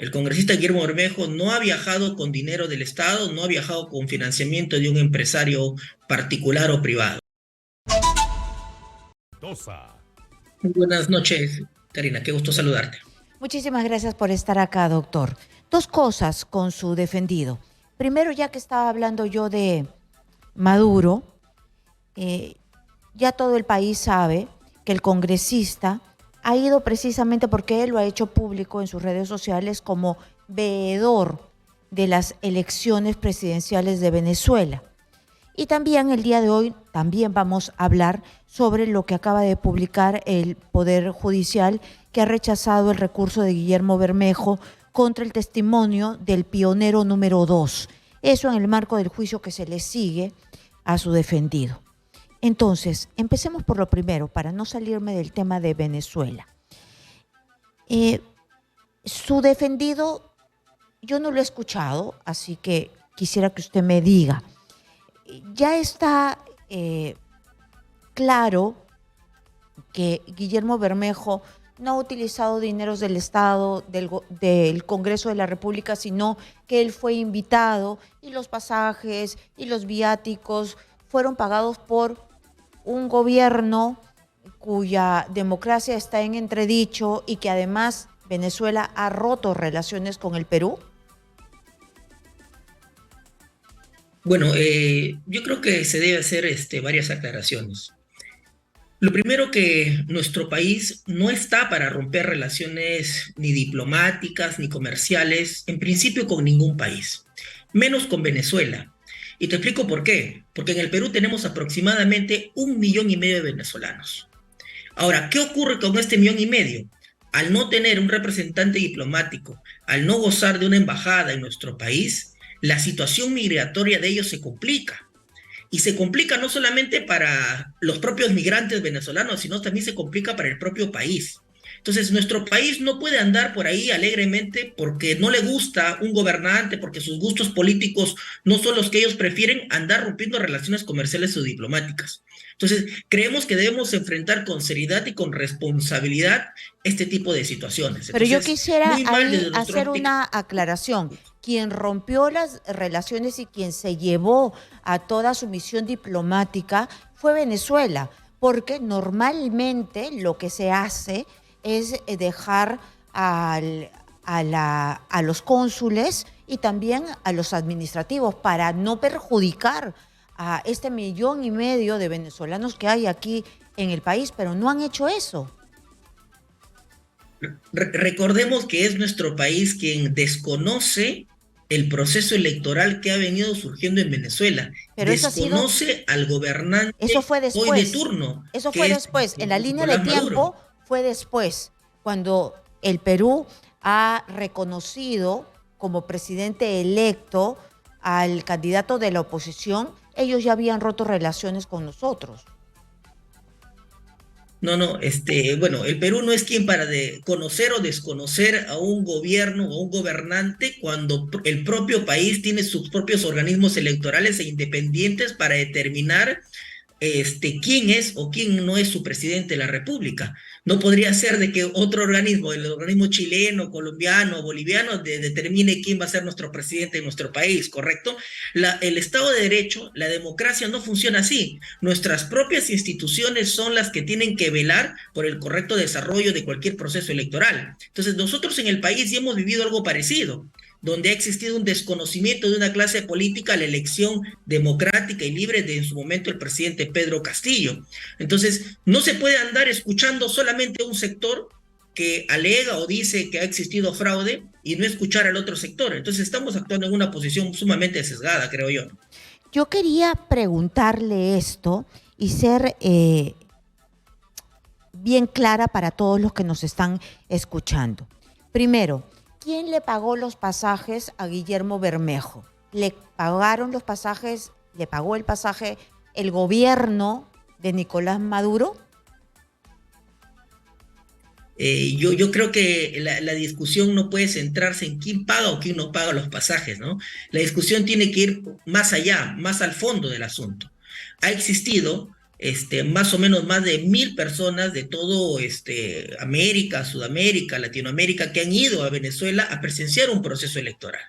El congresista Guillermo Bermejo no ha viajado con dinero del Estado, no ha viajado con financiamiento de un empresario particular o privado. Muy buenas noches, Karina, qué gusto saludarte. Muchísimas gracias por estar acá, doctor. Dos cosas con su defendido. Primero, ya que estaba hablando yo de Maduro, eh, ya todo el país sabe que el congresista ha ido precisamente porque él lo ha hecho público en sus redes sociales como veedor de las elecciones presidenciales de Venezuela. Y también el día de hoy también vamos a hablar sobre lo que acaba de publicar el Poder Judicial, que ha rechazado el recurso de Guillermo Bermejo contra el testimonio del pionero número 2. Eso en el marco del juicio que se le sigue a su defendido. Entonces, empecemos por lo primero, para no salirme del tema de Venezuela. Su defendido, yo no lo he escuchado, así que quisiera que usted me diga. Ya está claro que Guillermo Bermejo no ha utilizado dineros del Estado, del Congreso de la República, sino que él fue invitado y los pasajes y los viáticos fueron pagados por un gobierno cuya democracia está en entredicho y que además Venezuela ha roto relaciones con el Perú. Bueno, yo creo que se debe hacer varias aclaraciones. Lo primero, que nuestro país no está para romper relaciones ni diplomáticas ni comerciales, en principio con ningún país, menos con Venezuela. Y te explico por qué. Porque en el Perú tenemos aproximadamente 1,5 millones de venezolanos. Ahora, ¿qué ocurre con este 1,5 millones? Al no tener un representante diplomático, al no gozar de una embajada en nuestro país, la situación migratoria de ellos se complica. Y se complica no solamente para los propios migrantes venezolanos, sino también se complica para el propio país. Entonces, nuestro país no puede andar por ahí alegremente porque no le gusta un gobernante, porque sus gustos políticos no son los que ellos prefieren, andar rompiendo relaciones comerciales o diplomáticas. Entonces, creemos que debemos enfrentar con seriedad y con responsabilidad este tipo de situaciones. Pero yo Entonces, quisiera muy mal ahí desde nuestra hacer óptica. una aclaración. Quien rompió las relaciones y quien se llevó a toda su misión diplomática fue Venezuela, porque normalmente lo que se hace es dejar a los cónsules y también a los administrativos para no perjudicar a este 1,5 millones de venezolanos que hay aquí en el país, pero no han hecho eso. Recordemos que es nuestro país quien desconoce el proceso electoral que ha venido surgiendo en Venezuela, Pero desconoce al eso gobernante fue hoy de después. turno, Eso fue que es después. En la línea de Nicolás tiempo Maduro. fue después, cuando el Perú ha reconocido como presidente electo al candidato de la oposición. Ellos ya habían roto relaciones con nosotros. No, no, bueno, el Perú no es quien para conocer o desconocer a un gobierno o un gobernante cuando el propio país tiene sus propios organismos electorales e independientes para determinar quién es o quién no es su presidente de la República. No podría ser de que otro organismo, el organismo chileno, colombiano, boliviano, determine quién va a ser nuestro presidente de nuestro país, ¿correcto? El Estado de Derecho, la democracia no funciona así. Nuestras propias instituciones son las que tienen que velar por el correcto desarrollo de cualquier proceso electoral. Entonces, nosotros en el país ya hemos vivido algo parecido, donde ha existido un desconocimiento de una clase política a la elección democrática y libre de en su momento el presidente Pedro Castillo. Entonces, no se puede andar escuchando solamente un sector que alega o dice que ha existido fraude y no escuchar al otro sector. Entonces, estamos actuando en una posición sumamente sesgada, creo yo. Yo quería preguntarle esto y ser bien clara para todos los que nos están escuchando. Primero, ¿quién le pagó los pasajes a Guillermo Bermejo? ¿Le pagaron los pasajes, le pagó el pasaje el gobierno de Nicolás Maduro? Yo creo que la discusión no puede centrarse en quién paga o quién no paga los pasajes, ¿no? La discusión tiene que ir más allá, más al fondo del asunto. Ha existido más o menos más de 1.000 personas de todo América, Sudamérica, Latinoamérica, que han ido a Venezuela a presenciar un proceso electoral,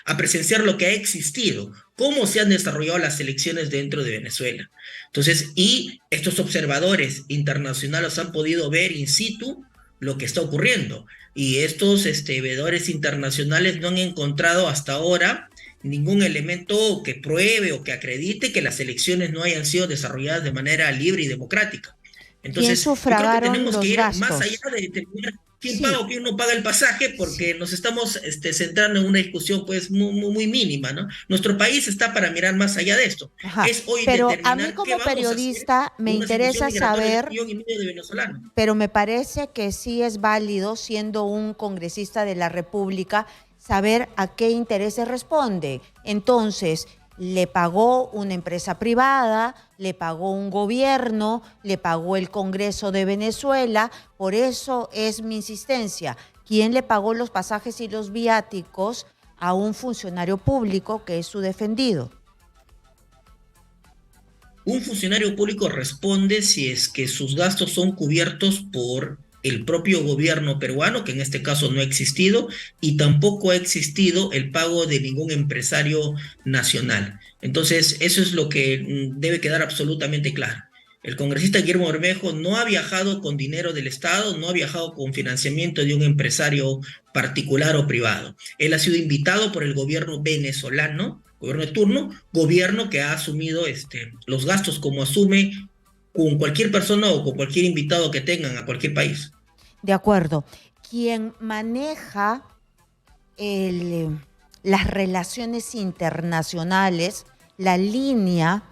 a presenciar lo que ha existido, cómo se han desarrollado las elecciones dentro de Venezuela. Entonces, y estos observadores internacionales han podido ver in situ lo que está ocurriendo. Y estos veedores internacionales no han encontrado hasta ahora ningún elemento que pruebe o que acredite que las elecciones no hayan sido desarrolladas de manera libre y democrática. ¿Quién Entonces, yo creo que sufragaron tenemos que los ir más allá gastos? de determinar quién paga Sí, o quién no paga el pasaje, sí. porque nos estamos centrando en una discusión pues muy mínima, ¿no? Nuestro país está para mirar más allá de esto. Ajá. Es hoy Pero a mí determinar qué como vamos a hacer periodista me con una situación interesa migratoria de un saber, millón y medio de venezolanos. pero me parece que sí es válido, siendo un congresista de la República, saber a qué intereses responde. Entonces, le pagó una empresa privada, le pagó un gobierno, le pagó el Congreso de Venezuela. Por eso es mi insistencia. ¿Quién le pagó los pasajes y los viáticos a un funcionario público que es su defendido? Un funcionario público responde si es que sus gastos son cubiertos por el propio gobierno peruano, que en este caso no ha existido, y tampoco ha existido el pago de ningún empresario nacional. Entonces, eso es lo que debe quedar absolutamente claro. El congresista Guillermo Bermejo no ha viajado con dinero del Estado, no ha viajado con financiamiento de un empresario particular o privado. Él ha sido invitado por el gobierno venezolano, gobierno de turno, gobierno que ha asumido los gastos como asume con cualquier persona o con cualquier invitado que tengan a cualquier país. De acuerdo. Quien maneja el, las relaciones internacionales, la línea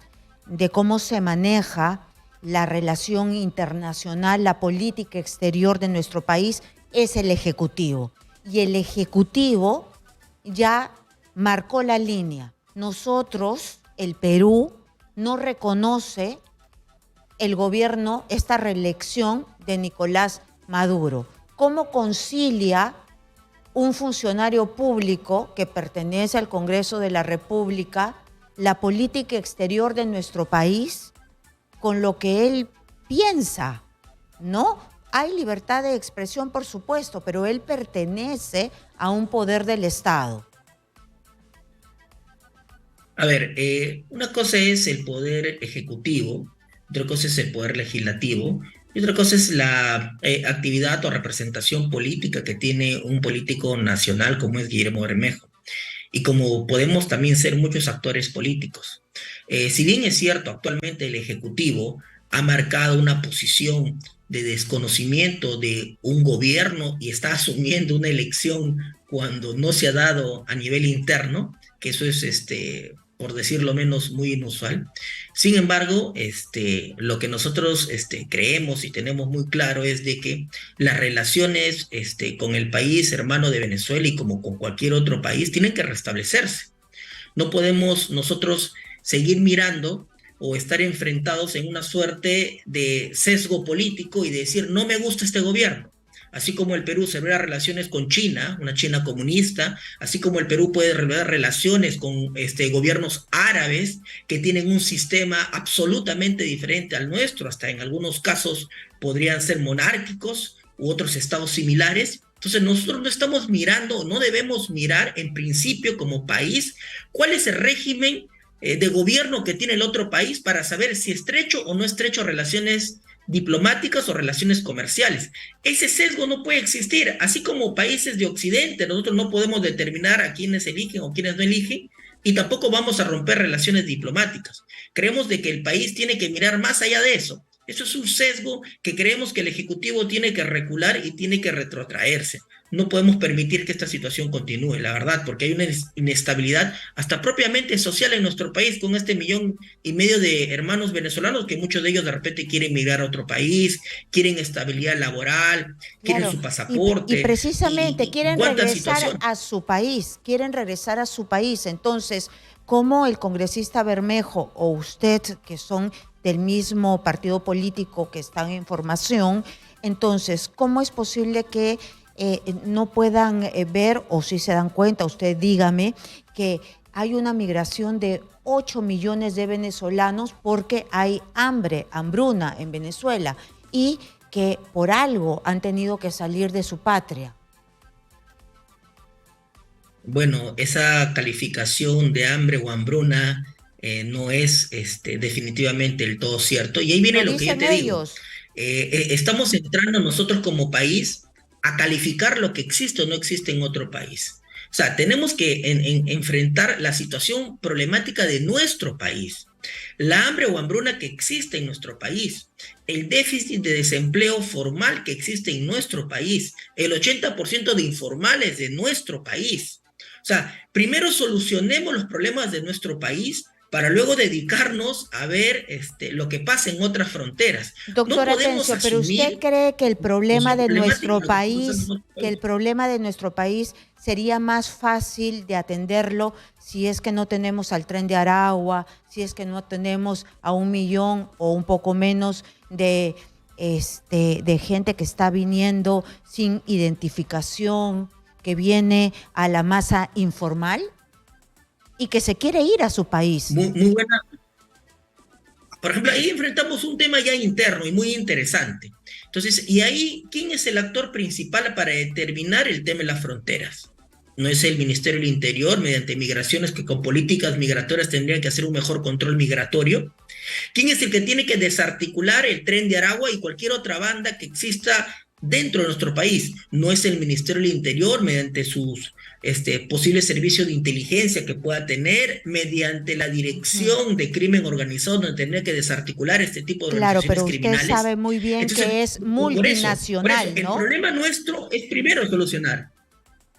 de cómo se maneja la relación internacional, la política exterior de nuestro país, es el Ejecutivo. Y el Ejecutivo ya marcó la línea. Nosotros, el Perú, no reconoce el gobierno, esta reelección de Nicolás Maduro. ¿Cómo concilia un funcionario público que pertenece al Congreso de la República la política exterior de nuestro país con lo que él piensa? ¿No? Hay libertad de expresión, por supuesto, pero él pertenece a un poder del Estado. A ver, una cosa es el poder ejecutivo, otra cosa es el poder legislativo, y otra cosa es la actividad o representación política que tiene un político nacional como es Guillermo Bermejo. Y como podemos también ser muchos actores políticos. Si bien es cierto, actualmente el Ejecutivo ha marcado una posición de desconocimiento de un gobierno y está asumiendo una elección cuando no se ha dado a nivel interno, que eso es, por decirlo menos, muy inusual. Sin embargo, lo que nosotros creemos y tenemos muy claro es de que las relaciones con el país hermano de Venezuela y como con cualquier otro país tienen que restablecerse. No podemos nosotros seguir mirando o estar enfrentados en una suerte de sesgo político y decir, no me gusta este gobierno. Así como el Perú celebra relaciones con China, una China comunista, así como el Perú puede celebrar relaciones con gobiernos árabes que tienen un sistema absolutamente diferente al nuestro, hasta en algunos casos podrían ser monárquicos u otros estados similares. Entonces nosotros no estamos mirando, no debemos mirar en principio como país cuál es el régimen de gobierno que tiene el otro país para saber si estrecho o no estrecho relaciones diplomáticas o relaciones comerciales. Ese sesgo no puede existir, así como países de Occidente, nosotros no podemos determinar a quiénes eligen o quiénes no eligen, y tampoco vamos a romper relaciones diplomáticas. Creemos de que el país tiene que mirar más allá de eso. Eso es un sesgo que creemos que el Ejecutivo tiene que recular y tiene que retrotraerse. No podemos permitir que esta situación continúe, la verdad, porque hay una inestabilidad hasta propiamente social en nuestro país con este 1,5 millones de hermanos venezolanos que muchos de ellos de repente quieren migrar a otro país, quieren estabilidad laboral, quieren Claro, su y pasaporte precisamente y quieren cuánta regresar situación. a su país, quieren regresar a su país. Entonces, ¿cómo el congresista Bermejo o usted, que son del mismo partido político que están en formación, entonces, cómo es posible que no puedan ver, o si se dan cuenta, usted dígame, que hay una migración de 8 millones de venezolanos porque hay hambre, hambruna en Venezuela y que por algo han tenido que salir de su patria. Bueno, esa calificación de hambre o hambruna no es definitivamente el todo cierto. Y ahí viene Lo lo que yo dicen te digo. ellos. Estamos entrando nosotros como país a calificar lo que existe o no existe en otro país. O sea, tenemos que enfrentar la situación problemática de nuestro país, la hambre o hambruna que existe en nuestro país, el déficit de desempleo formal que existe en nuestro país, el 80% de informales de nuestro país. O sea, primero solucionemos los problemas de nuestro país para luego dedicarnos a ver lo que pasa en otras fronteras. No Doctor podemos Atencio, pero ¿usted asumir cree que el como problema de problemática nuestro lo que está pasando en país, otro país. sería más fácil de atenderlo si es que no tenemos al Tren de Aragua, si es que no tenemos a 1 millón o un poco menos de gente que está viniendo sin identificación, que viene a la masa informal y que se quiere ir a su país? Muy buena. Por ejemplo, ahí enfrentamos un tema ya interno y muy interesante. Entonces, y ahí, ¿quién es el actor principal para determinar el tema de las fronteras? ¿No es el Ministerio del Interior mediante migraciones que con políticas migratorias tendrían que hacer un mejor control migratorio? ¿Quién es el que tiene que desarticular el Tren de Aragua y cualquier otra banda que exista dentro de nuestro país? ¿No es el Ministerio del Interior mediante sus posibles servicios de inteligencia que pueda tener, mediante la Dirección de Crimen Organizado, donde tendría que desarticular este tipo de Claro, organizaciones pero usted criminales? sabe muy bien Entonces, que es por eso, multinacional, el ¿no? problema nuestro es primero solucionar.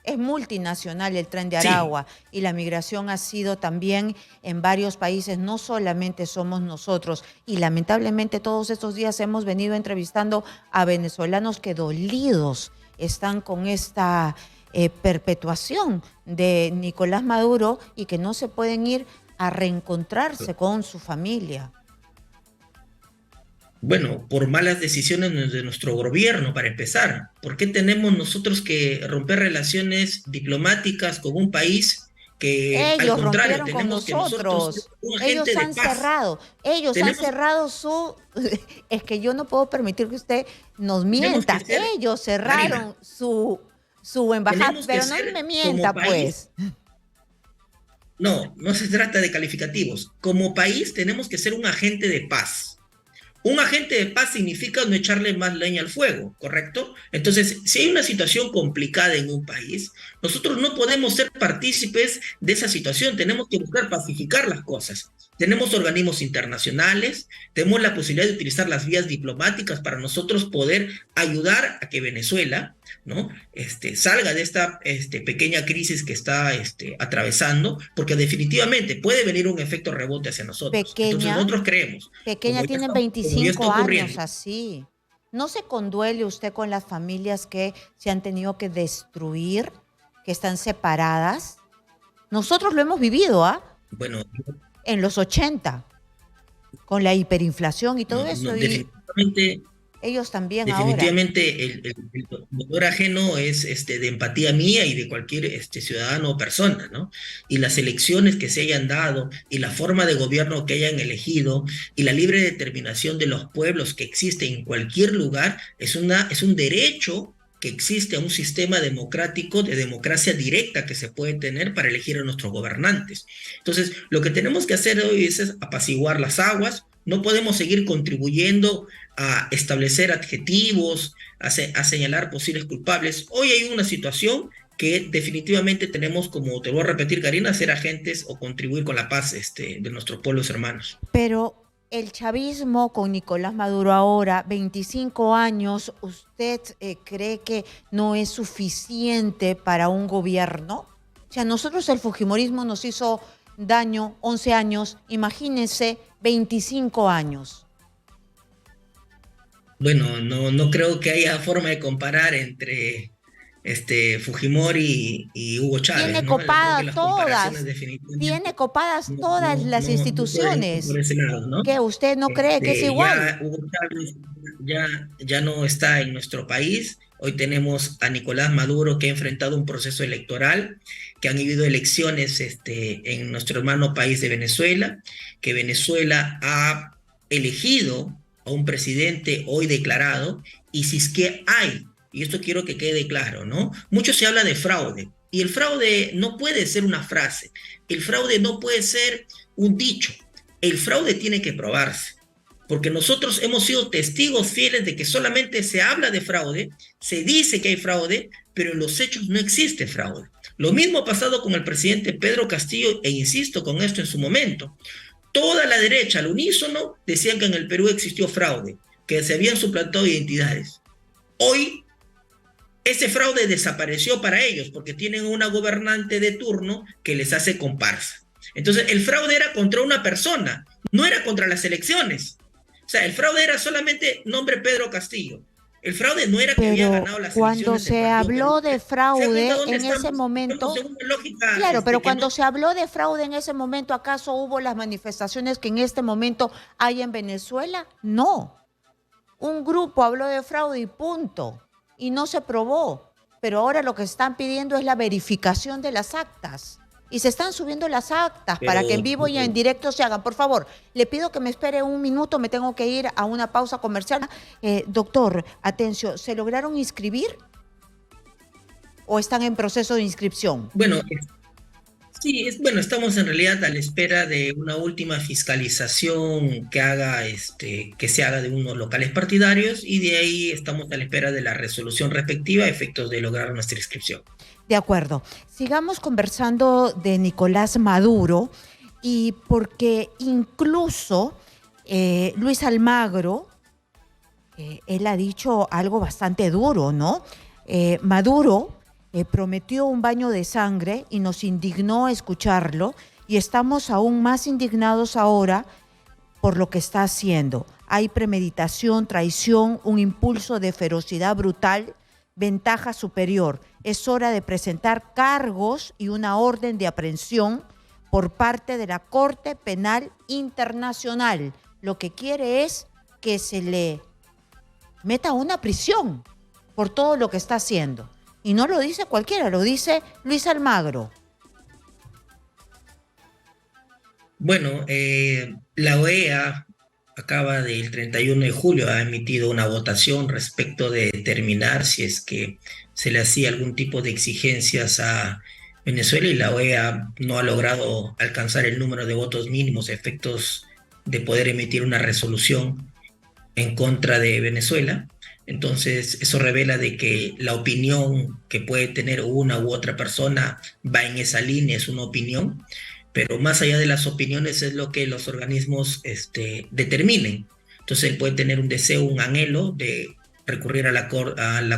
Es multinacional el Tren de Sí, Aragua y la migración ha sido también en varios países, no solamente somos nosotros. Y lamentablemente todos estos días hemos venido entrevistando a venezolanos que dolidos están con esta perpetuación de Nicolás Maduro y que no se pueden ir a reencontrarse con su familia. bueno, por malas decisiones de nuestro gobierno, para empezar. ¿Por qué tenemos nosotros que romper relaciones diplomáticas con un país que, al Ellos contrario, rompieron con tenemos que nosotros ser nosotros. un agente de paz? Ellos han Tenemos, cerrado su... Es que yo no puedo permitir que usted nos tenemos que mienta. ser, Ellos Karina, cerraron su embajada, tenemos que pero no ser me como mienta, país. pues. No, no se trata de calificativos. Como país tenemos que ser un agente de paz. Un agente de paz significa no echarle más leña al fuego, ¿correcto? Entonces, si hay una situación complicada en un país, nosotros no podemos ser partícipes de esa situación, tenemos que buscar pacificar las cosas. Tenemos organismos internacionales, tenemos la posibilidad de utilizar las vías diplomáticas para nosotros poder ayudar a que Venezuela, ¿no? Salga de esta pequeña crisis que está atravesando, porque definitivamente puede venir un efecto rebote hacia nosotros. Entonces Pequeña, nosotros creemos, pequeña, tienen como ya está 25 años ocurriendo. así. ¿No se conduele usted con las familias que se han tenido que destruir, que están separadas? Nosotros lo hemos vivido, ¿ah? Bueno, En los 80 con la hiperinflación y todo no, eso, y definitivamente, ellos también ahora. definitivamente el dolor ajeno es de empatía mía y de cualquier ciudadano o persona, ¿no? Y las elecciones que se hayan dado y la forma de gobierno que hayan elegido y la libre determinación de los pueblos que existe en cualquier lugar es un derecho que existe a un sistema democrático de democracia directa que se puede tener para elegir a nuestros gobernantes. Entonces, lo que tenemos que hacer hoy es apaciguar las aguas. No podemos seguir contribuyendo a establecer adjetivos, a señalar posibles culpables. Hoy hay una situación que definitivamente tenemos, como te voy a repetir, Karina, ser agentes o contribuir con la paz de nuestros pueblos hermanos. Pero el chavismo con Nicolás Maduro ahora, 25 años, ¿usted cree que no es suficiente para un gobierno? O sea, nosotros el fujimorismo nos hizo daño 11 años, imagínense 25 años. Bueno, no creo que haya forma de comparar entre Fujimori y Hugo Chávez, Tiene ¿no? Yo creo que copadas las comparaciones todas, definitivamente tiene copadas todas las no pueden ir por instituciones. ese lado, ¿no? ¿Que usted no cree que es igual? Ya Hugo Chávez ya no está en nuestro país. Hoy tenemos a Nicolás Maduro, que ha enfrentado un proceso electoral, que han habido elecciones en nuestro hermano país de Venezuela, que Venezuela ha elegido a un presidente hoy declarado, y si es que hay, y esto quiero que quede claro, ¿no? Mucho se habla de fraude, y el fraude no puede ser una frase, el fraude no puede ser un dicho, el fraude tiene que probarse, porque nosotros hemos sido testigos fieles de que solamente se habla de fraude, se dice que hay fraude, pero en los hechos no existe fraude. Lo mismo ha pasado con el presidente Pedro Castillo, e insisto con esto en su momento. Toda la derecha, al unísono, decían que en el Perú existió fraude, que se habían suplantado identidades. Hoy ese fraude desapareció para ellos porque tienen una gobernante de turno que les hace comparsa. Entonces, el fraude era contra una persona, no era contra las elecciones. O sea, el fraude era solamente nombre Pedro Castillo. El fraude no era que había Pero ganado las cuando elecciones del se Partido Perú. habló de ¿Se dan cuenta fraude dónde en ese estamos? Estamos momento, en una lógica claro, pero que no. cuando se habló de fraude en ese momento, ¿acaso hubo las manifestaciones que en este momento hay en Venezuela? No. Un grupo habló de fraude y punto. Y no se probó. Pero ahora lo que están pidiendo es la verificación de las actas. Y se están subiendo las actas para que en vivo y en directo se hagan. Por favor, le pido que me espere un minuto, me tengo que ir a una pausa comercial. Doctor, atención, ¿se lograron inscribir o están en proceso de inscripción? Bueno, sí, bueno, estamos en realidad a la espera de una última fiscalización que haga, que se haga de unos locales partidarios, y de ahí estamos a la espera de la resolución respectiva a efectos de lograr nuestra inscripción. De acuerdo. Sigamos conversando de Nicolás Maduro, y porque incluso Luis Almagro, él ha dicho algo bastante duro, ¿no? Maduro prometió un baño de sangre y nos indignó escucharlo, y estamos aún más indignados ahora por lo que está haciendo. Hay premeditación, traición, un impulso de ferocidad brutal, ventaja superior. Es hora de presentar cargos y una orden de aprehensión por parte de la Corte Penal Internacional. Lo que quiere es que se le meta a una prisión por todo lo que está haciendo. Y no lo dice cualquiera, lo dice Luis Almagro. Bueno, la OEA acaba del 31 de julio, ha emitido una votación respecto de determinar si es que se le hacía algún tipo de exigencias a Venezuela, y la OEA no ha logrado alcanzar el número de votos mínimos a efectos de poder emitir una resolución en contra de Venezuela. Entonces, eso revela de que la opinión que puede tener una u otra persona va en esa línea, es una opinión, pero más allá de las opiniones es lo que los organismos determinen. Entonces, él puede tener un deseo, un anhelo de recurrir a la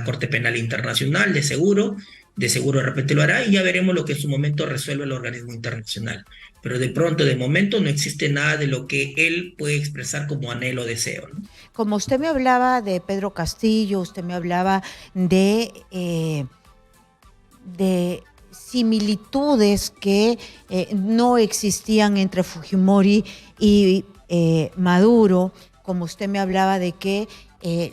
Corte Penal Internacional, de seguro de repente lo hará, y ya veremos lo que en su momento resuelve el organismo internacional. Pero de pronto, de momento, no existe nada de lo que él puede expresar como anhelo o deseo, ¿no? Como usted me hablaba de Pedro Castillo, usted me hablaba de similitudes que no existían entre Fujimori y Maduro, como usted me hablaba de que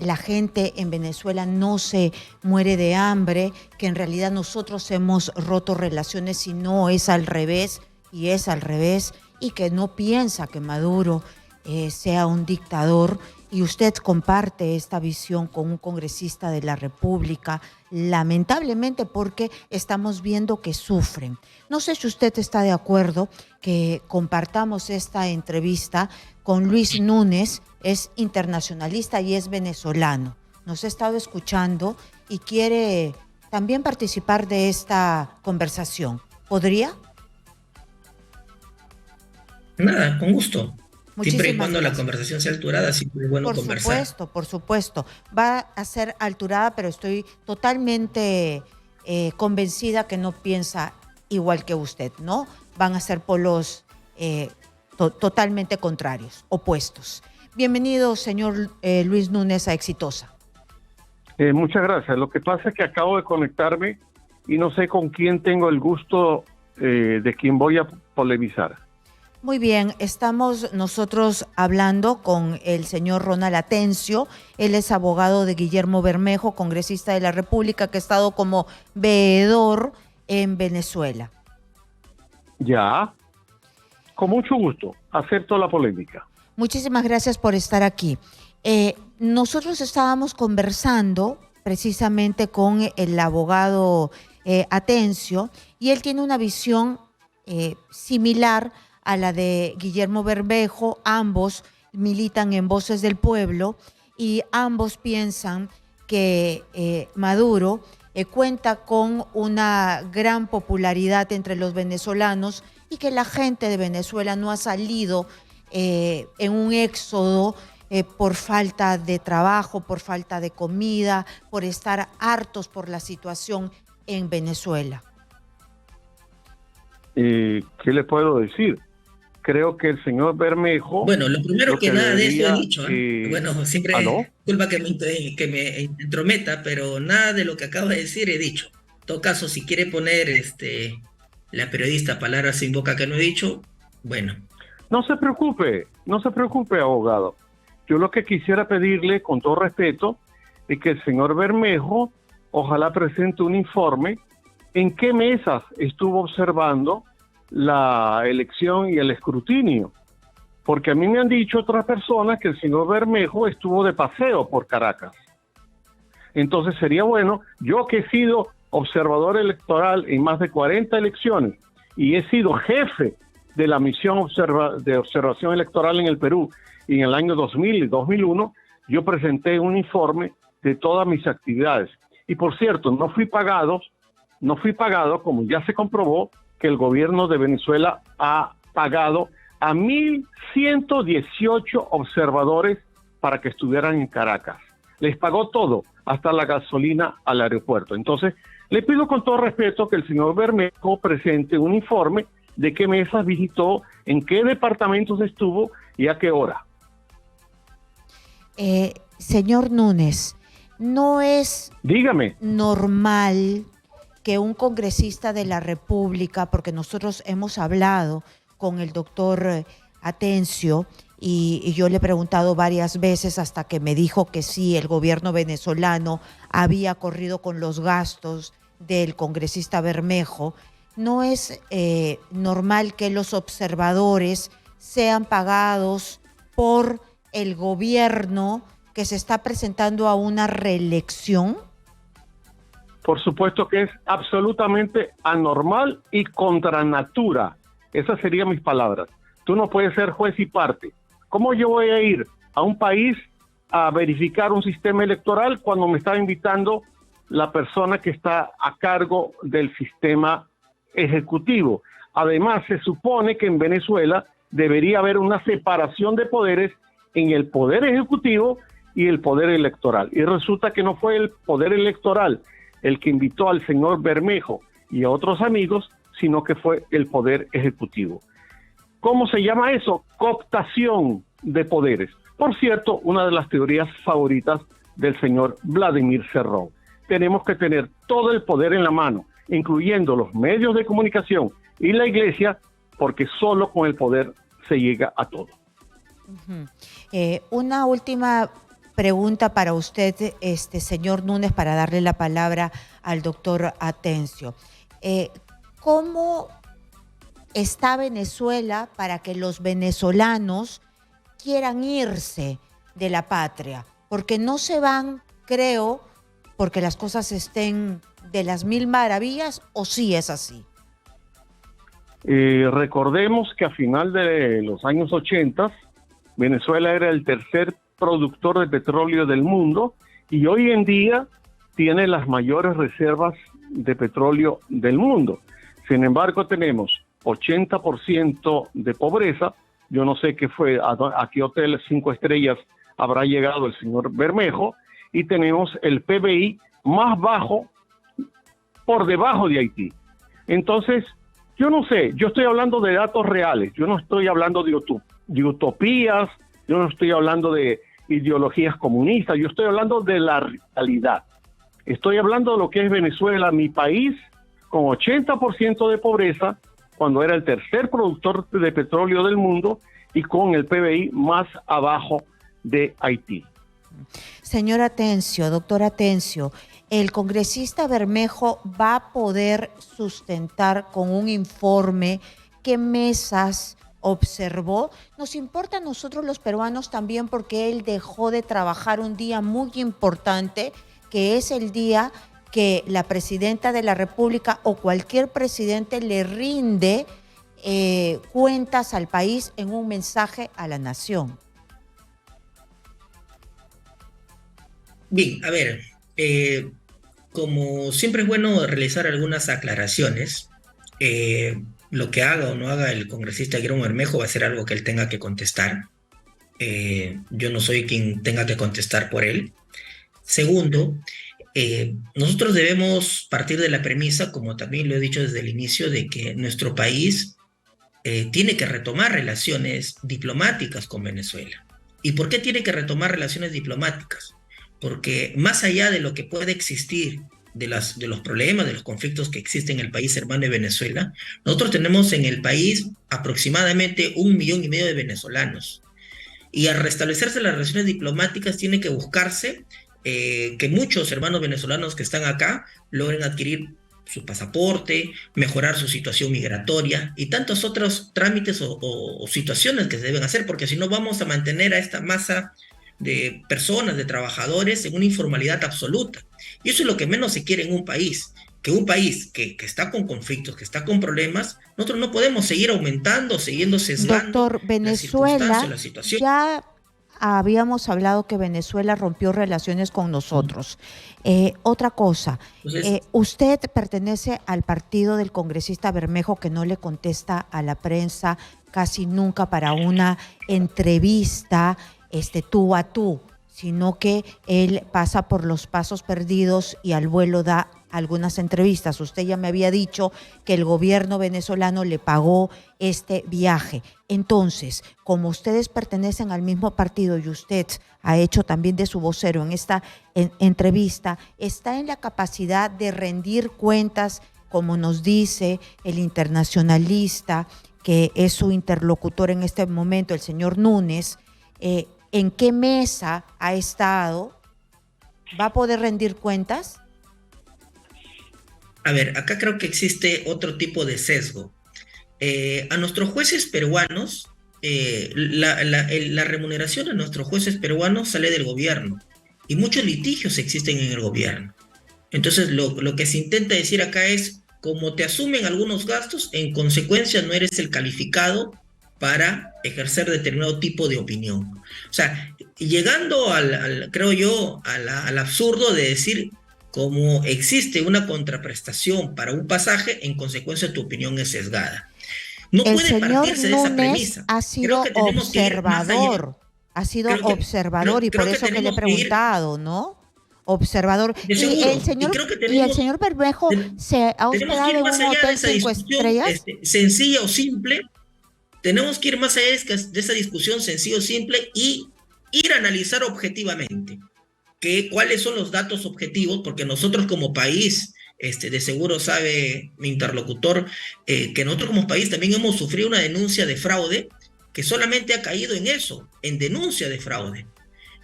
la gente en Venezuela no se muere de hambre, que en realidad nosotros hemos roto relaciones y no es al revés, y es al revés, y que no piensa que Maduro sea un dictador, y usted comparte esta visión con un congresista de la República, lamentablemente porque estamos viendo que sufren. No sé si usted está de acuerdo que compartamos esta entrevista con Luis Núñez, es internacionalista y es venezolano. Nos ha estado escuchando y quiere también participar de esta conversación. ¿Podría? Nada, con gusto. Siempre y Muchísimas cuando la gracias. conversación sea alturada, siempre es bueno conversar. Por supuesto. Va a ser alturada, pero estoy totalmente convencida que no piensa igual que usted, ¿no? Van a ser polos totalmente contrarios, opuestos. Bienvenido, señor Luis Núñez, a Exitosa. Muchas gracias. Lo que pasa es que acabo de conectarme y no sé con quién tengo el gusto de quién voy a polemizar. Muy bien, estamos nosotros hablando con el señor Ronald Atencio. Él es abogado de Guillermo Bermejo, congresista de la República, que ha estado como veedor en Venezuela. Ya, con mucho gusto, acepto la polémica. Muchísimas gracias por estar aquí. Nosotros estábamos conversando precisamente con el abogado Atencio, y él tiene una visión similar a la de Guillermo Bermejo. Ambos militan en Voces del Pueblo y ambos piensan que Maduro cuenta con una gran popularidad entre los venezolanos y que la gente de Venezuela no ha salido en un éxodo por falta de trabajo, por falta de comida, por estar hartos por la situación en Venezuela. ¿Qué le puedo decir? Creo que el señor Bermejo... Bueno, lo primero que nada de eso he dicho. Bueno, siempre ¿Aló? disculpa que me entrometa, pero nada de lo que acabo de decir he dicho. En todo caso, si quiere poner la periodista palabras sin boca que no he dicho, bueno. No se preocupe, abogado. Yo lo que quisiera pedirle, con todo respeto, es que el señor Bermejo ojalá presente un informe en qué mesas estuvo observando la elección y el escrutinio. Porque a mí me han dicho otras personas que el señor Bermejo estuvo de paseo por Caracas. Entonces sería bueno, yo que he sido observador electoral en más de 40 elecciones y he sido jefe de la misión de observación electoral en el Perú, y en el año 2000 y 2001, yo presenté un informe de todas mis actividades. Y por cierto, no fui pagado, como ya se comprobó, que el gobierno de Venezuela ha pagado a 1.118 observadores para que estuvieran en Caracas. Les pagó todo, hasta la gasolina al aeropuerto. Entonces, le pido con todo respeto que el señor Bermejo presente un informe de qué mesas visitó, en qué departamentos estuvo y a qué hora. Señor Núñez, ¿no es Dígame. normal que un congresista de la República, porque nosotros hemos hablado con el doctor Atencio y yo le he preguntado varias veces hasta que me dijo que sí, el gobierno venezolano había corrido con los gastos del congresista Bermejo, ¿no es normal que los observadores sean pagados por el gobierno que se está presentando a una reelección? Por supuesto que es absolutamente anormal y contra natura. Esas serían mis palabras. Tú no puedes ser juez y parte. ¿Cómo yo voy a ir a un país a verificar un sistema electoral cuando me está invitando la persona que está a cargo del sistema ejecutivo? Además, se supone que en Venezuela debería haber una separación de poderes en el poder ejecutivo y el poder electoral. Y resulta que no fue el poder electoral el que invitó al señor Bermejo y a otros amigos, sino que fue el poder ejecutivo. ¿Cómo se llama eso? Cooptación de poderes. Por cierto, una de las teorías favoritas del señor Vladimir Cerrón. Tenemos que tener todo el poder en la mano, incluyendo los medios de comunicación y la iglesia, porque solo con el poder se llega a todo. Una última pregunta para usted, señor Núñez, para darle la palabra al doctor Atencio. ¿Cómo está Venezuela para que los venezolanos quieran irse de la patria? Porque no se van, creo, porque las cosas estén de las mil maravillas, ¿o sí es así? Recordemos que a final de los años 80, Venezuela era el tercer productor de petróleo del mundo y hoy en día tiene las mayores reservas de petróleo del mundo. Sin embargo, tenemos 80% de pobreza. Yo no sé qué fue, a qué hotel 5 estrellas habrá llegado el señor Bermejo, y tenemos el PBI más bajo por debajo de Haití. Entonces, yo no sé, yo estoy hablando de datos reales, yo no estoy hablando de utopías, yo no estoy hablando de ideologías comunistas, yo estoy hablando de la realidad. Estoy hablando de lo que es Venezuela, mi país, con 80% de pobreza, cuando era el tercer productor de petróleo del mundo y con el PBI más abajo de Haití. Señor Atencio, doctor Atencio, ¿el congresista Bermejo va a poder sustentar con un informe qué mesas observó? Nos importa a nosotros los peruanos también porque él dejó de trabajar un día muy importante, que es el día que la presidenta de la República o cualquier presidente le rinde cuentas al país en un mensaje a la nación. Bien, a ver, como siempre es bueno realizar algunas aclaraciones, lo que haga o no haga el congresista Guillermo Bermejo va a ser algo que él tenga que contestar. Yo no soy quien tenga que contestar por él. Segundo, nosotros debemos partir de la premisa, como también lo he dicho desde el inicio, de que nuestro país tiene que retomar relaciones diplomáticas con Venezuela. ¿Y por qué tiene que retomar relaciones diplomáticas? Porque más allá de lo que puede existir, de los problemas, de los conflictos que existen en el país hermano de Venezuela, nosotros tenemos en el país aproximadamente 1,5 millones de venezolanos. Y al restablecerse las relaciones diplomáticas tiene que buscarse que muchos hermanos venezolanos que están acá logren adquirir su pasaporte, mejorar su situación migratoria y tantos otros trámites o situaciones que se deben hacer, porque si no vamos a mantener a esta masa de personas, de trabajadores en una informalidad absoluta. Y eso es lo que menos se quiere en un país, que un país que está con conflictos, que está con problemas, nosotros no podemos seguir aumentando, siguiendo sesgando. Doctor, Venezuela, la situación. Ya habíamos hablado que Venezuela rompió relaciones con nosotros. Otra cosa, Entonces, usted pertenece al partido del congresista Bermejo que no le contesta a la prensa casi nunca para una entrevista tú a tú, sino que él pasa por los pasos perdidos y al vuelo da algunas entrevistas. Usted ya me había dicho que el gobierno venezolano le pagó este viaje. Entonces, como ustedes pertenecen al mismo partido y usted ha hecho también de su vocero en esta entrevista, ¿está en la capacidad de rendir cuentas, como nos dice el internacionalista, que es su interlocutor en este momento, el señor Núñez? ¿En qué mesa ha estado? ¿Va a poder rendir cuentas? a ver, acá creo que existe otro tipo de sesgo. A nuestros jueces peruanos, la remuneración a nuestros jueces peruanos sale del gobierno y muchos litigios existen en el gobierno. Entonces, lo que se intenta decir acá es, como te asumen algunos gastos, en consecuencia no eres el calificado para ejercer determinado tipo de opinión. O sea, llegando creo yo, al absurdo de decir, como existe una contraprestación para un pasaje, en consecuencia tu opinión es sesgada. No El puede señor partirse de esa Núñez premisa. ha sido observador, y por eso que le he preguntado, ¿no? Observador. De seguro, Y el señor Bermejo se ha tenemos que hospedado ir en más un allá de hotel esa 5 discusión estrellas. sencilla o simple. Tenemos que ir más allá de esa discusión sencilla o simple y ir a analizar objetivamente cuáles son los datos objetivos, porque nosotros como país, de seguro sabe mi interlocutor, que nosotros como país también hemos sufrido una denuncia de fraude que solamente ha caído en eso, en denuncia de fraude.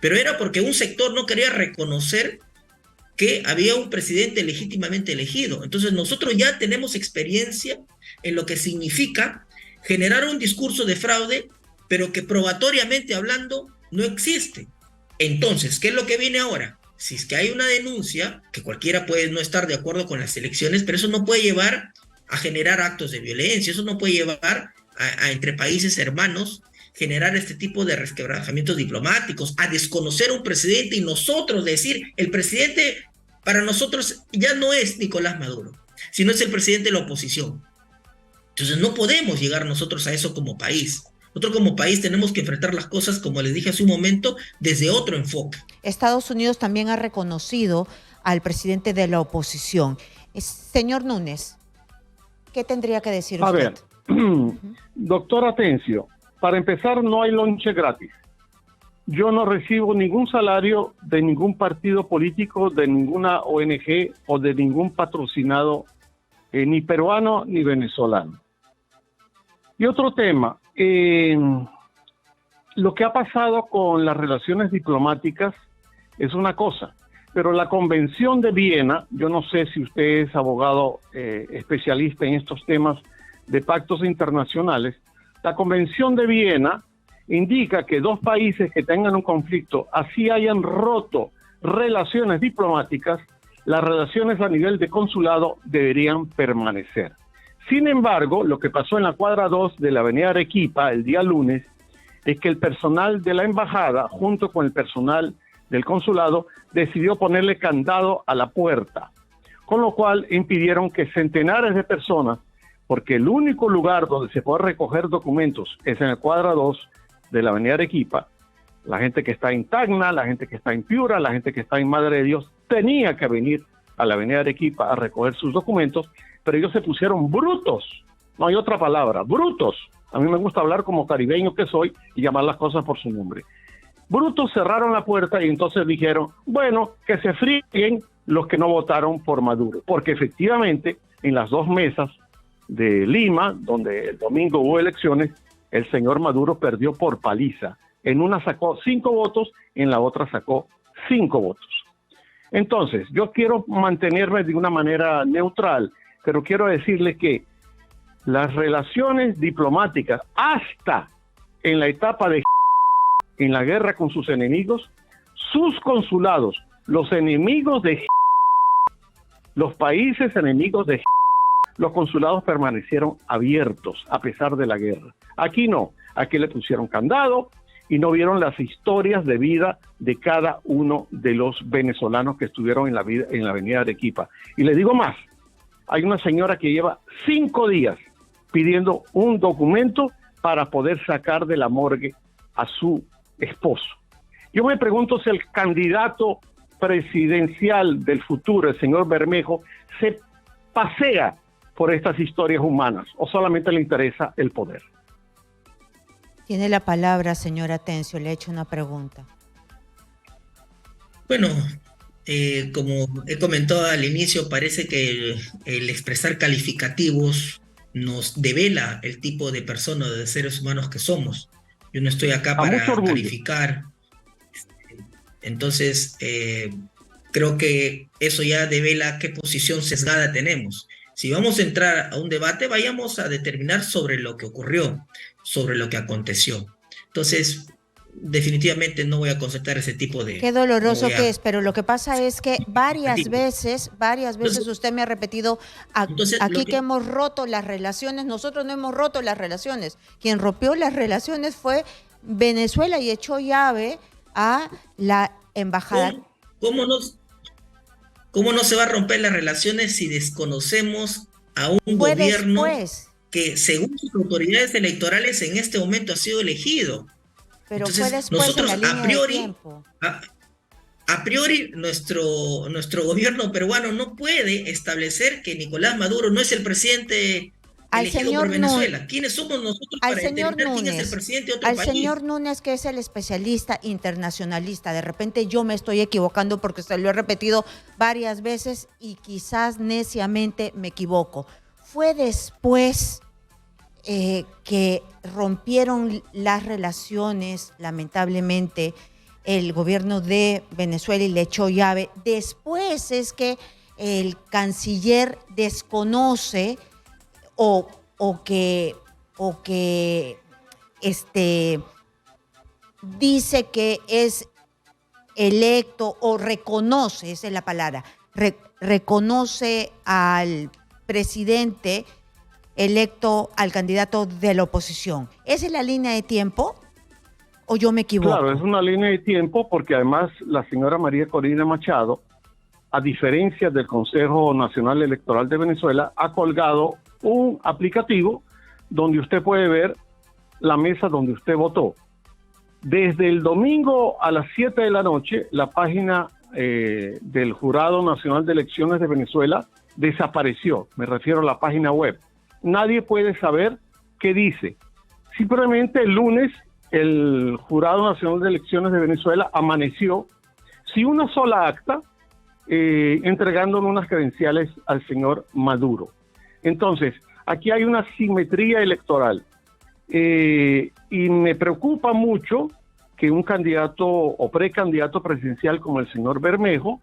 Pero era porque un sector no quería reconocer que había un presidente legítimamente elegido. Entonces nosotros ya tenemos experiencia en lo que significa generar un discurso de fraude, pero que probatoriamente hablando no existe. Entonces, ¿qué es lo que viene ahora? Si es que hay una denuncia, que cualquiera puede no estar de acuerdo con las elecciones, pero eso no puede llevar a generar actos de violencia, eso no puede llevar a entre países hermanos generar este tipo de resquebrajamientos diplomáticos, a desconocer a un presidente y nosotros decir, el presidente para nosotros ya no es Nicolás Maduro, sino es el presidente de la oposición. Entonces no podemos llegar nosotros a eso como país. Nosotros como país tenemos que enfrentar las cosas, como les dije hace un momento, desde otro enfoque. Estados Unidos también ha reconocido al presidente de la oposición. Señor Núñez, ¿qué tendría que decir usted? A ver, doctor Atencio, para empezar no hay lonche gratis. Yo no recibo ningún salario de ningún partido político, de ninguna ONG o de ningún patrocinado, ni peruano ni venezolano. Y otro tema, lo que ha pasado con las relaciones diplomáticas es una cosa, pero la Convención de Viena, yo no sé si usted es abogado especialista en estos temas de pactos internacionales, la Convención de Viena indica que dos países que tengan un conflicto, así hayan roto relaciones diplomáticas, las relaciones a nivel de consulado deberían permanecer. Sin embargo, lo que pasó en la cuadra 2 de la avenida Arequipa el día lunes es que el personal de la embajada, junto con el personal del consulado, decidió ponerle candado a la puerta, con lo cual impidieron que centenares de personas, porque el único lugar donde se puede recoger documentos es en la cuadra 2 de la avenida Arequipa, la gente que está en Tacna, la gente que está en Piura, la gente que está en Madre de Dios, tenía que venir a la avenida Arequipa a recoger sus documentos, pero ellos se pusieron brutos, no hay otra palabra, brutos. A mí me gusta hablar como caribeño que soy y llamar las cosas por su nombre. Brutos cerraron la puerta y entonces dijeron, bueno, que se frieguen los que no votaron por Maduro, porque efectivamente en las dos mesas de Lima, donde el domingo hubo elecciones, el señor Maduro perdió por paliza. En una sacó 5 votos, en la otra sacó 5 votos. Entonces, yo quiero mantenerme de una manera neutral, pero quiero decirle que las relaciones diplomáticas, hasta en la etapa de en la guerra con sus enemigos, sus consulados, los enemigos de los países enemigos de los consulados permanecieron abiertos a pesar de la guerra. Aquí no, aquí le pusieron candado y no vieron las historias de vida de cada uno de los venezolanos que estuvieron en la avenida Arequipa. Y le digo más, hay una señora que lleva 5 días pidiendo un documento para poder sacar de la morgue a su esposo. Yo me pregunto si el candidato presidencial del futuro, el señor Bermejo, se pasea por estas historias humanas o solamente le interesa el poder. Tiene la palabra, señor Atencio, le he hecho una pregunta. Bueno, como he comentado al inicio, parece que el expresar calificativos nos devela el tipo de personas, de seres humanos que somos. Yo no estoy acá para calificar. Entonces, creo que eso ya devela qué posición sesgada tenemos. Si vamos a entrar a un debate, vayamos a determinar sobre lo que ocurrió, sobre lo que aconteció. Entonces, definitivamente no voy a conceptar ese tipo de... Qué doloroso que es, pero lo que pasa es que varias veces entonces, usted me ha repetido aquí que hemos roto las relaciones. Nosotros no hemos roto las relaciones. Quien rompió las relaciones fue Venezuela y echó llave a la embajada. ¿Cómo no se va a romper las relaciones si desconocemos a un gobierno que, según sus autoridades electorales, en este momento ha sido elegido? Pero entonces, fue después nosotros en la línea de tiempo. A priori, nuestro gobierno peruano no puede establecer que Nicolás Maduro no es el presidente elegido por Venezuela. ¿Quiénes somos nosotros para determinar quién es el presidente de otro país? Al señor Núñez, que es el especialista internacionalista, de repente yo me estoy equivocando porque se lo he repetido varias veces y quizás neciamente me equivoco. Fue después que rompieron las relaciones, lamentablemente, el gobierno de Venezuela y le echó llave. Después es que el canciller desconoce o que dice que es electo o reconoce, esa es la palabra, reconoce al presidente electo, al candidato de la oposición. ¿Esa es la línea de tiempo o yo me equivoco? Claro, es una línea de tiempo porque además la señora María Corina Machado, a diferencia del Consejo Nacional Electoral de Venezuela, ha colgado un aplicativo donde usted puede ver la mesa donde usted votó. Desde el domingo a las 7 de la noche, la página del Jurado Nacional de Elecciones de Venezuela desapareció. Me refiero a la página web. Nadie puede saber qué dice. Simplemente el lunes, el Jurado Nacional de Elecciones de Venezuela amaneció sin una sola acta, entregándole unas credenciales al señor Maduro. Entonces, aquí hay una simetría electoral. Y me preocupa mucho que un candidato o precandidato presidencial como el señor Bermejo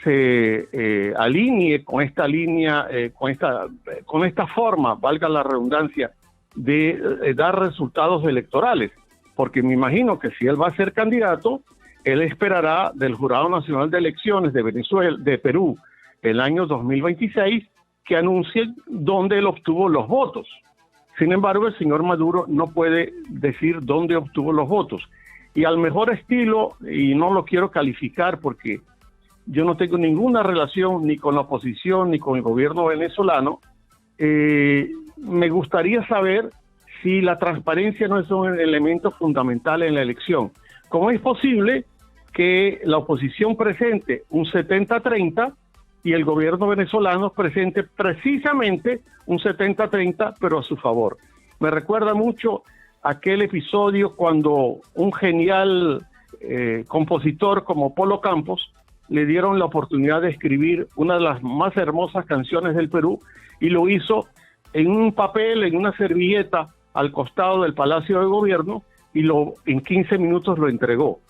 se alinee con esta línea, con esta forma, valga la redundancia, de dar resultados electorales. Porque me imagino que si él va a ser candidato, él esperará del Jurado Nacional de Elecciones de Venezuela, de Perú, el año 2026, que anuncien dónde él obtuvo los votos. Sin embargo, el señor Maduro no puede decir dónde obtuvo los votos. Y al mejor estilo, y no lo quiero calificar porque yo no tengo ninguna relación ni con la oposición ni con el gobierno venezolano, me gustaría saber si la transparencia no es un elemento fundamental en la elección. ¿Cómo es posible que la oposición presente un 70-30 y el gobierno venezolano presente precisamente un 70-30, pero a su favor? Me recuerda mucho aquel episodio cuando un genial compositor como Polo Campos le dieron la oportunidad de escribir una de las más hermosas canciones del Perú y lo hizo en un papel, en una servilleta al costado del Palacio de Gobierno y en 15 minutos lo entregó.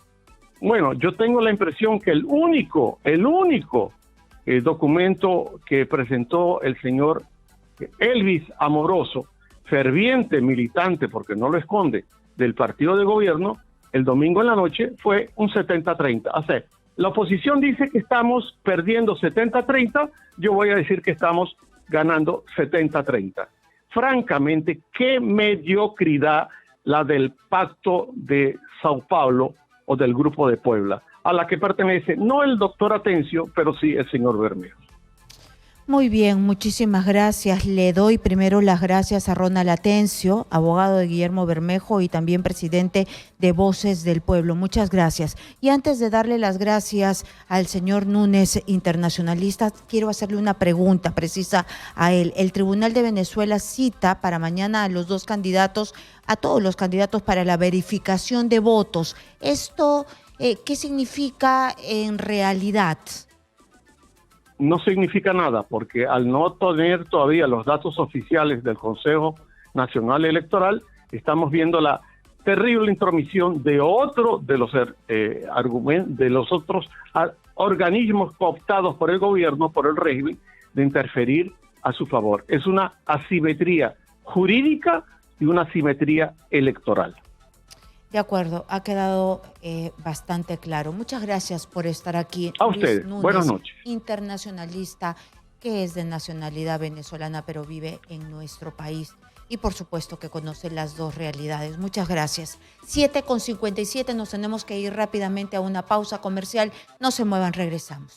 Bueno, yo tengo la impresión que el único documento que presentó el señor Elvis Amoroso, ferviente militante, porque no lo esconde, del partido de gobierno, el domingo en la noche fue un 70-30. O sea, la oposición dice que estamos perdiendo 70-30, yo voy a decir que estamos ganando 70-30. Francamente, qué mediocridad la del Pacto de Sao Paulo o del Grupo de Puebla, a la que pertenece no el doctor Atencio, pero sí el señor Bermejo. Muy bien, muchísimas gracias. Le doy primero las gracias a Ronald Atencio, abogado de Guillermo Bermejo y también presidente de Voces del Pueblo. Muchas gracias. Y antes de darle las gracias al señor Núñez, internacionalista, quiero hacerle una pregunta precisa a él. El Tribunal de Venezuela cita para mañana a los dos candidatos, a todos los candidatos para la verificación de votos. ¿Esto qué significa en realidad? No significa nada, porque al no tener todavía los datos oficiales del Consejo Nacional Electoral, estamos viendo la terrible intromisión de otro de los otros organismos cooptados por el gobierno, por el régimen, de interferir a su favor. Es una asimetría jurídica y una asimetría electoral. De acuerdo, ha quedado bastante claro. Muchas gracias por estar aquí. A ustedes, Núñez, buenas noches. Internacionalista, que es de nacionalidad venezolana, pero vive en nuestro país. Y por supuesto que conoce las dos realidades. Muchas gracias. 7:57, nos tenemos que ir rápidamente a una pausa comercial. No se muevan, regresamos.